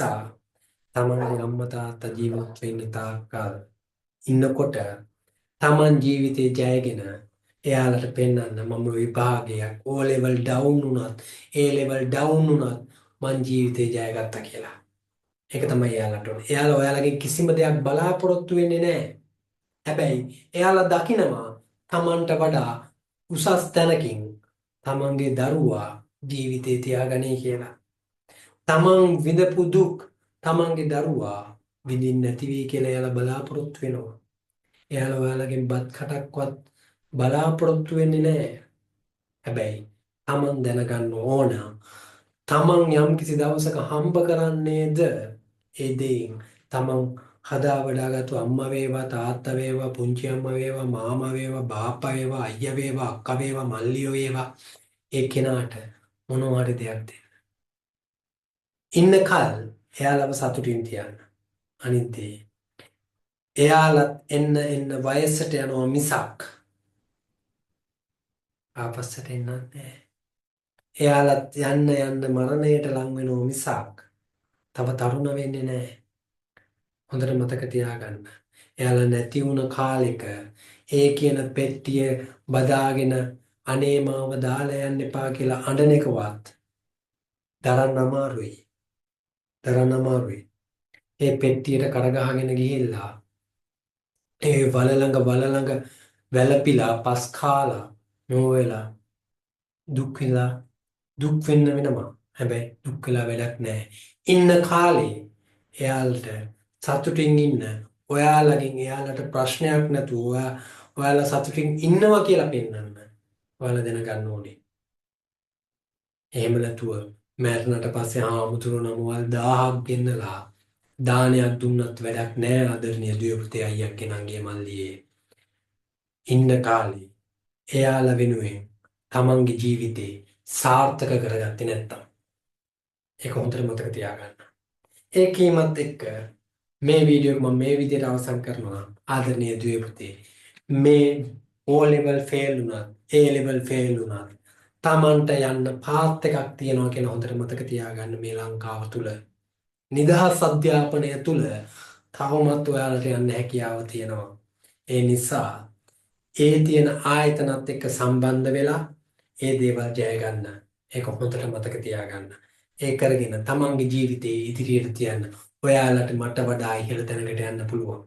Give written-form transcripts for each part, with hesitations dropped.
තමන්ගේ අම්මා තාත්තා ජීවත් වෙන්න තාක්කල් ඉන්නකොට තමන් ජීවිතේ ජයගෙන එයාලට පෙන්වන්න මම විභාගයක් O level down වුණත් A level down වුණත් මං ජීවිතේ ජයගත්තා කියලා. ඒක තමයි එයාලට ඕනේ. එයාලා ඔයාලගෙන් කිසිම දෙයක් බලාපොරොත්තු වෙන්නේ නැහැ. හැබැයි එයාලා දකිනවා තමන්ට වඩා උසස් තැනකින් තමන්ගේ දරුවා ජීවිතේ තියාගන්නේ කියලා. තමන් විඳපු දුක් තමන්ගේ දරුවා විඳින්න නැති වෙයි කියලා එයාලා බලාපොරොත්තු වෙනවා. එයාලා ඔයාලගෙන් බත් කටක්වත් බලාපොරොත්තු වෙන්නේ නැහැ. හැබැයි තමන් දැනගන්න ඕන තමන් යම් කිසි දවසක හම්බ කරන්නේද ඒ දෙයින් තමන් හදා වඩාගත්තු අම්මා වේවා තාත්තා වේවා පුංචි අම්මා වේවා මාමා වේවා බාප්පා වේවා අයියා වේවා අක්කා වේවා මල්ලියෝ වේවා ඒ කෙනාට මොනවා හරි දෙයක් දෙන්න. ඉන්න කල් එයාලව සතුටින් තියන්න. අනිත් දේ එයාලත් එන්න වයසට යනවා මිසක් ආපස්සට එන්නේ නැහැ. එයාලත් යන්න මරණයට ලං වෙනවා මිසක් තව තරුණ වෙන්නේ නැහැ. හොඳට මතක තියාගන්න. එයාලා නැති වුණ කාලෙක ඒ කියන පෙට්ටිය බදාගෙන අනේ මාව දාලා යන්න එපා කියලා අඬන එකවත් දරන්න අමාරුයි. දරන්න අමාරුයි. ඒ පෙට්ටියට කරගහගෙන ගිහිල්ලා ඒ වල ළඟ වැළපිලා පස් කාලා නොවෙලා දුක් වෙලා දුක් වෙන්න වෙනවා. හැබැයි දුක් වෙලා වැඩක් නැහැ. ඉන්න කාලේ එයාලට සතුටින් ඉන්න ඔයාලගෙන් එයාලට ප්‍රශ්නයක් නැතුව ඔයාලා සතුටින් ඉන්නවා කියලා පෙන්වන්න ඔයාලා දැනගන්න ඕනේ. එහෙම නැතුව මැරුණට පස්සේ ආමුතුරු නමවල් 1000ක් ගෙන්නලා දානයක් දුන්නත් වැඩක් නැහැ ආදරණීය දුවපුතේ අයියා කෙනන්ගේ මල්ලියේ. ඉන්න කාලේ එයාලා වෙනුවෙන් තමන්ගේ ජීවිතේ සාර්ථක කරගත්තේ නැත්තම් ඒක හොඳට මතක තියාගන්න. ඒ කීමත් එක්ක මේ වීඩියෝ එක මම මේ විදිහට අවසන් කරනවා. ආදරණීය දුවපුතේ මේ O level fail වුණත් A level fail වුණත් තමන්ට යන්න පාත් එකක් තියෙනවා කියලා හොඳට මතක තියාගන්න. මේ ලංකාව තුල නිදහස් අධ්‍යාපනය තුල තවමත් ඔයාලට යන්න හැකියාව තියෙනවා. ඒ නිසා ඒ තියෙන ආයතනත් එක්ක සම්බන්ධ වෙලා ඒ දේවල් ජය ගන්න. ඒක හොඳට මතක තියාගන්න. ඒ කරගෙන තමන්ගේ ජීවිතේ ඉදිරියට තියන්න. ඔයාලට මට වඩා ඉහළ තැනකට යන්න පුළුවන්.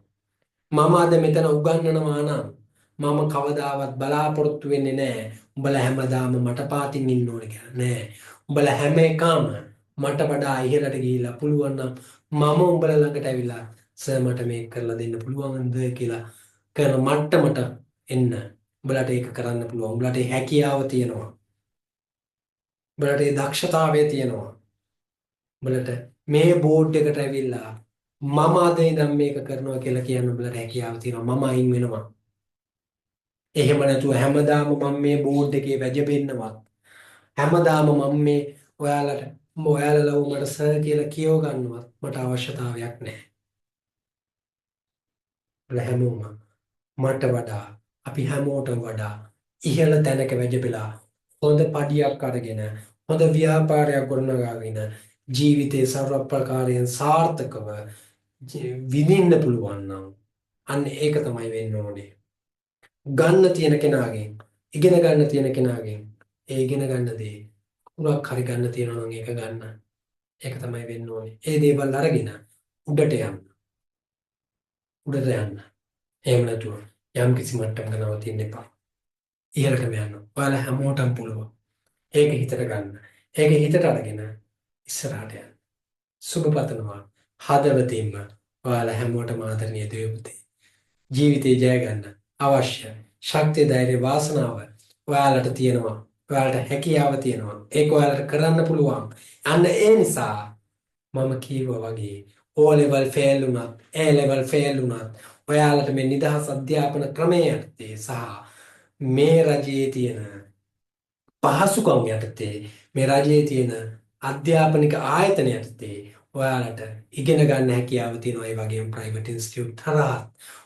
මම අද මෙතන උගන්වනවා නම් මම කවදාවත් බලාපොරොත්තු වෙන්නේ නැහැ. උඹලා හැමදාම මට පාතින් ඉන්න ඕනේ කියලා. නෑ. උඹලා හැම එකම මට වඩා ඉහළට ගිහිල්ලා පුළුවන් නම් මම උඹලා ළඟට ඇවිල්ලා සර් මට මේක කරලා දෙන්න පුළුවන්ද කියලා කරන මට්ටමට එන්න. උඹලට ඒක කරන්න පුළුවන්. උඹලට හැකියාව තියෙනවා. උඹලට ඒ දක්ෂතාවය තියෙනවා. උඹලට මේ බෝඩ් එකට ඇවිල්ලා මම අද ඉඳන් මේක කරනවා කියලා කියන්න උඹලට හැකියාව තියෙනවා. මම අයින් වෙනවා. එහෙම නැතුව හැමදාම මම මේ බෝඩ් එකේ වැජබෙන්නවත් හැමදාම මම මේ ඔයාලලා මට සර් කියලා කියව ගන්නවත් මට අවශ්‍යතාවයක් නැහැ. ඔයාලා හැමෝම මට වඩා අපි හැමෝටම වඩා ඉහළ තැනක වැජබෙලා හොඳ පඩියක් අරගෙන හොඳ ව්‍යාපාරයක් ගොඩනගාගෙන ජීවිතේ ਸਰව ප්‍රකාරයෙන් සාර්ථකව විඳින්න පුළුවන් නම් අන්න ඒක තමයි වෙන්න ඕනේ. ගන්න තියෙන කෙනාගෙන් ඉගෙන ගන්න තියෙන කෙනාගෙන් ඒ ඉගෙන ගන්න දේ උරක් හරි ගන්න තියෙනවා නම් ඒක ගන්න. ඒක තමයි වෙන්න ඕනේ. ඒ දේවල් අරගෙන උඩට යන්න. උඩට යන්න. එහෙම නැතුව යම් කිසි මට්ටමක නවතින්න එපා. ඉහළටම යන්න. ඔයාලා හැමෝටම පුළුවන්. ඒක හිතට ගන්න. ඒක හිතට අරගෙන ඉස්සරහට යන්න. සුබ පතනවා. හදවතින්ම ඔයාලා හැමෝටම ආදරණීය දෙවියන්ට ජීවිතේ ජය ගන්න අවශ්‍ය ශක්තිය ධෛර්ය වාසනාව ඔයාලට තියෙනවා. ඔයාලට හැකියාව තියෙනවා. ඒක ඔයාලට කරන්න පුළුවන්. අන්න ඒ නිසා මම කීවා වගේ O level fail වුණත් A level fail වුණත් ඔයාලට මේ නිදහස් අධ්‍යාපන ක්‍රමයේ යටතේ සහ මේ රජයේ තියෙන පහසුකම් යටතේ මේ රජයේ තියෙන අධ්‍යාපනික ආයතන යටතේ ඔයාලට ඉගෙන ගන්න හැකියාව තියෙනවා. ඒ වගේම ප්‍රයිවට් ඉන්ස්ටිටියුට් හරහා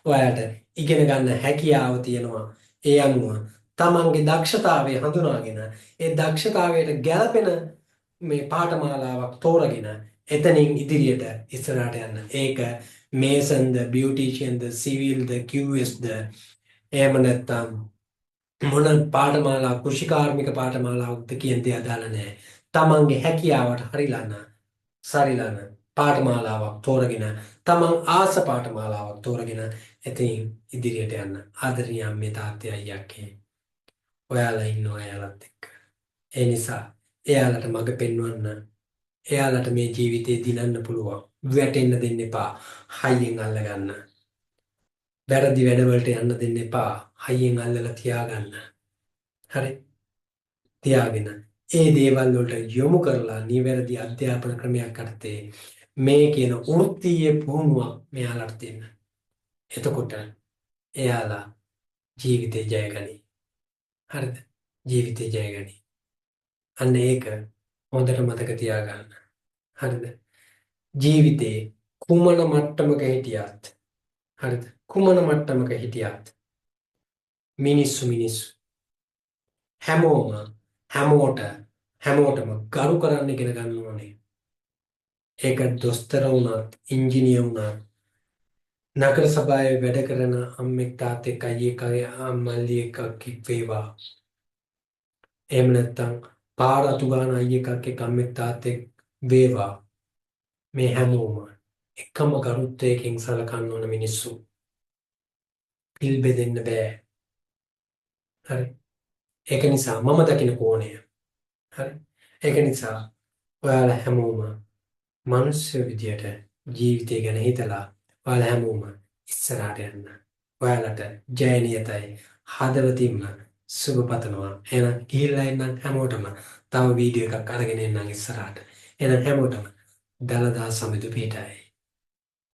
ඔයාලට ඉගෙන ගන්න හැකියාව තියෙනවා. ඒ අනුව තමන්ගේ දක්ෂතාවය හඳුනාගෙන ඒ දක්ෂතාවයට ගැළපෙන මේ පාඨමාලාවක් තෝරගෙන එතනින් ඉදිරියට ඉස්සරහට යන්න. ඒක මේසන්ද, බියුටිෂියන්ද, සිවිල්ද, QSද එහෙම නැත්නම් මොන පාඨමාලා කෘෂිකාර්මික පාඨමාලාවක්ද කියන දේ අදාළ නැහැ. තමන්ගේ හැකියාවට සරිලන පාඨමාලාවක් තෝරගෙන තමන් ආස පාඨමාලාවක් තෝරගෙන එතනින් ඉදිරියට යන්න. ආදරණීය අම්මේ තාත්තේ අයියක්කේ ඔයාලා ඉන්නවා එයාලත් එක්ක. ඒ නිසා එයාලට මඟ පෙන්වන්න. එයාලට මේ ජීවිතේ දිනන්න පුළුවන්. වැටෙන්න දෙන්න එපා. හයියෙන් අල්ල ගන්න. වැරදි වැඩවලට යන්න දෙන්න එපා. හයියෙන් අල්ලලා තියාගන්න. හරි. තියාගෙන ඒ දේවල් වලට යොමු කරලා නිවැරදි අධ්‍යාපන ක්‍රමයක් යටතේ මේ කියන වෘත්තීය පුහුණුවක් මෙයාලට දෙන්න. එතකොට එයාලා ජීවිතේ ජය ගනී. හරිද? ජීවිතේ ජය ගනී. අන්න ඒක හොඳට මතක තියාගන්න. හරිද? ජීවිතේ කුමන මට්ටමක හිටියත් හරිද? කුමන මට්ටමක හිටියත් මිනිස්සු හැමෝටම ගරු කරන්න ඉගෙන ගන්න ඕනේ. ඒක දොස්තර වුණත්, ඉංජිනේර වුණත්, නගර සභාවේ වැඩ කරන අම්මෙක් තාත්තෙක් අයියෙක් අම්මල්ලි එකක් වේවා. එහෙම නැත්නම් පාර අතු ගන්න අයියෙක් අම්මෙක් තාත්තෙක් වේවා. මේ හැමෝම එකම ගරුත්වයකින් සලකන්න ඕන මිනිස්සු. පිල් බෙදෙන්න බෑ. හරි. ඒක නිසා මම දකින කෝණය. හරි. ඒක නිසා ඔයාලා හැමෝම මිනිස්සු විදියට ජීවිතය ගැන හිතලා ඔයාලා හැමෝම ඉස්සරහට යන්න. ඔයාලට ජය නියතයි. හදවතින්ම සුබ පතනවා. එහෙනම් ගිහිල්ලා එන්නම් හැමෝටම තව වීඩියෝ එකක් අරගෙන එන්නම් ඉස්සරහට. එහෙනම් හැමෝටම දලදා සමිඳු පිටයි.